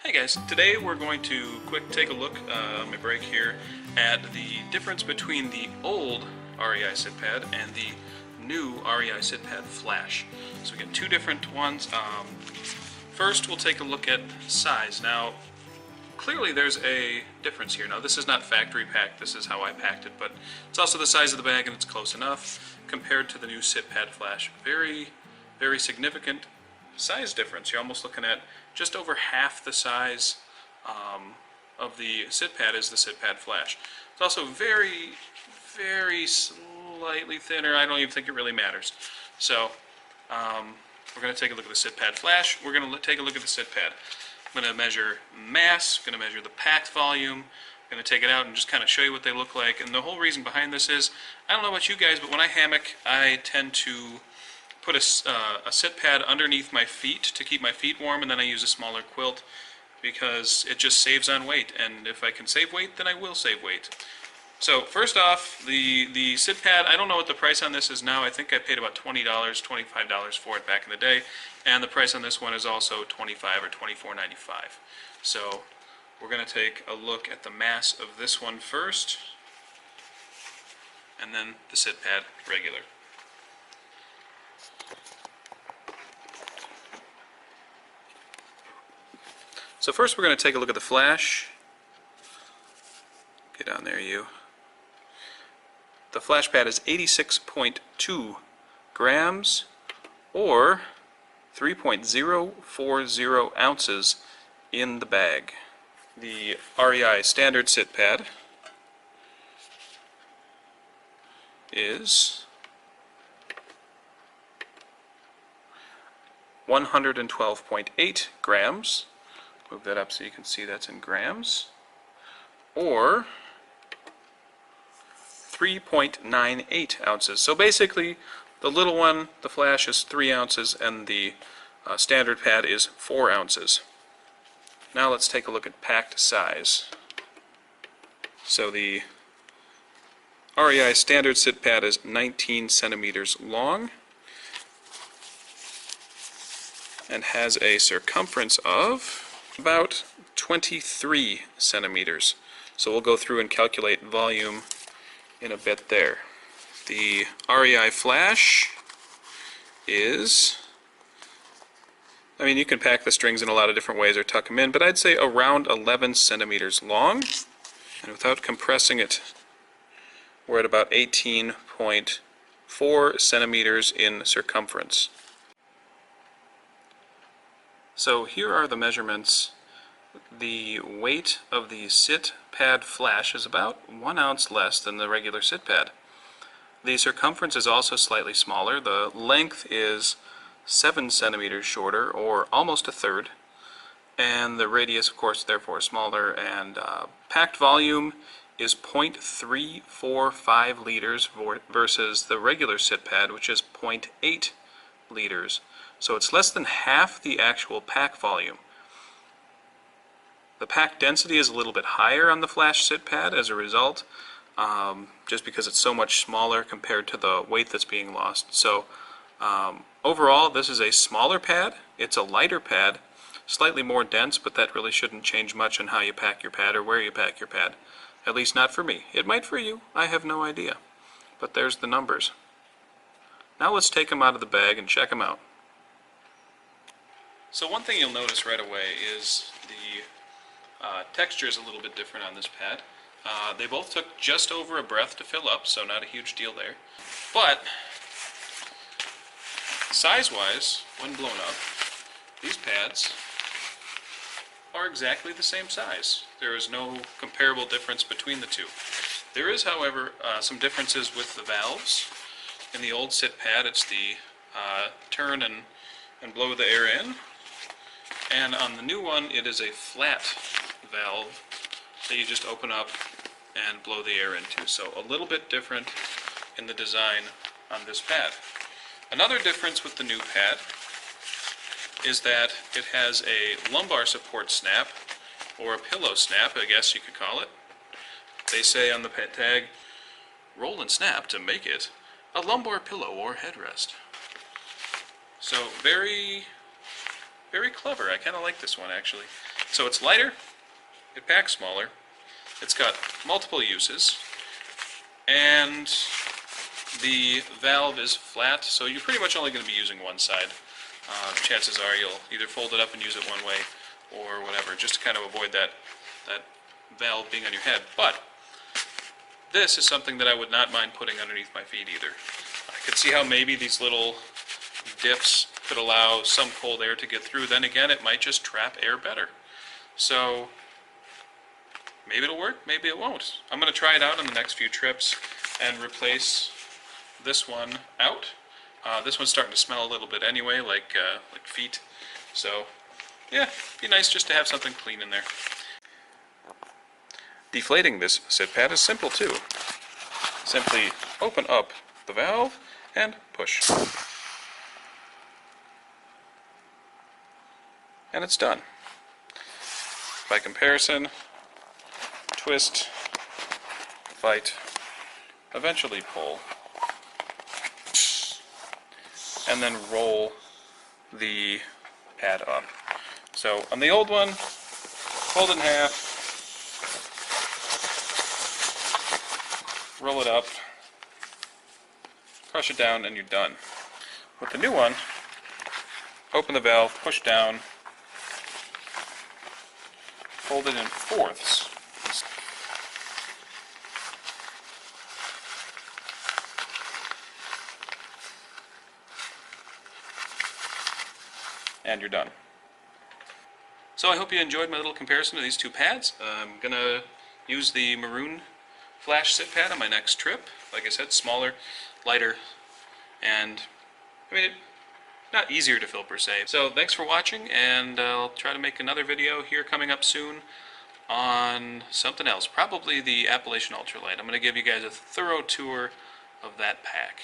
Hey guys, today we're going to take a look on my break here at the difference between the old REI Sit Pad and the new REI Sit Pad Flash. So we get two different ones. First we'll take a look at size. Now clearly there's a difference here. Now this is not factory packed, this is how I packed it, but it's also the size of the bag and it's close enough compared to the new Sit Pad Flash. Very, very significant size difference. You're almost looking at just over half the size of the Sit Pad is the Sit Pad Flash. It's also very, very slightly thinner. I don't even think it really matters. So we're going to take a look at the Sit Pad Flash. We're going to take a look at the Sit Pad. I'm going to measure mass, going to measure the packed volume, I'm going to take it out and just kind of show you what they look like. And the whole reason behind this is, I don't know about you guys, but when I hammock, I tend to put a sit pad underneath my feet to keep my feet warm, and then I use a smaller quilt because it just saves on weight, and if I can save weight, then I will save weight. So first off, the sit pad, I don't know what the price on this is now. I think I paid about $20, $25 for it back in the day, and the price on this one is also $25 or $24.95. So we're going to take a look at the mass of this one first, and then the sit pad regular. So first we're going to take a look at the Flash. Get down there, you. The Flash pad is 86.2 grams or 3.040 ounces in the bag. The REI Standard Sit Pad is 112.8 grams. Move that up so you can see that's in grams, or 3.98 ounces. So basically, the little one, the Flash, is 3 ounces, and the standard pad is 4 ounces. Now let's take a look at packed size. So the REI Standard Sit Pad is 19 centimeters long and has a circumference of about 23 centimeters. So we'll go through and calculate volume in a bit there. The REI Flash is, I mean, you can pack the strings in a lot of different ways or tuck them in, but I'd say around 11 centimeters long. And without compressing it, we're at about 18.4 centimeters in circumference. So here are the measurements. The weight of the Sit Pad Flash is about 1 ounce less than the regular Sit Pad. The circumference is also slightly smaller. The length is 7 centimeters shorter, or almost a third. And the radius, of course, therefore smaller. And packed volume is 0.345 liters versus the regular Sit Pad, which is 0.8 liters. So it's less than half the actual pack volume. The pack density is a little bit higher on the Flash Sit Pad as a result, just because it's so much smaller compared to the weight that's being lost. So overall, this is a smaller pad. It's a lighter pad, slightly more dense, but that really shouldn't change much in how you pack your pad or where you pack your pad. At least not for me. It might for you. I have no idea. But there's the numbers. Now let's take them out of the bag and check them out. So one thing you'll notice right away is the texture is a little bit different on this pad. They both took just over a breath to fill up, so not a huge deal there. But size-wise, when blown up, these pads are exactly the same size. There is no comparable difference between the two. There is, however, some differences with the valves. In the old Sit Pad, it's the turn and blow the air in. And on the new one, it is a flat valve that you just open up and blow the air into. So a little bit different in the design on this pad. Another difference with the new pad is that it has a lumbar support snap, or a pillow snap, I guess you could call it. They say on the tag, roll and snap to make it a lumbar pillow or headrest. So very, very clever. I kind of like this one, actually. So it's lighter, it packs smaller, it's got multiple uses, and the valve is flat, so you're pretty much only going to be using one side. Chances are you'll either fold it up and use it one way or whatever, just to kind of avoid that valve being on your head. But this is something that I would not mind putting underneath my feet either. I could see how maybe these little dips could allow some cold air to get through. Then again, it might just trap air better. So maybe it'll work, maybe it won't. I'm going to try it out on the next few trips and replace this one out. This one's starting to smell a little bit anyway, like feet. So yeah, it'd be nice just to have something clean in there. Deflating this sit pad is simple too. Simply open up the valve and push. And it's done. By comparison, twist, fight, eventually pull, and then roll the pad up. So on the old one, fold it in half, roll it up, crush it down, and you're done. With the new one, open the valve, push down, fold it in fourths. And you're done. So I hope you enjoyed my little comparison of these two pads. I'm going to use the maroon Flash Sit Pad on my next trip. Like I said, smaller, lighter, and I mean, not easier to fill per se. So thanks for watching, and I'll try to make another video here coming up soon on something else, probably the Appalachian Ultralight. I'm going to give you guys a thorough tour of that pack.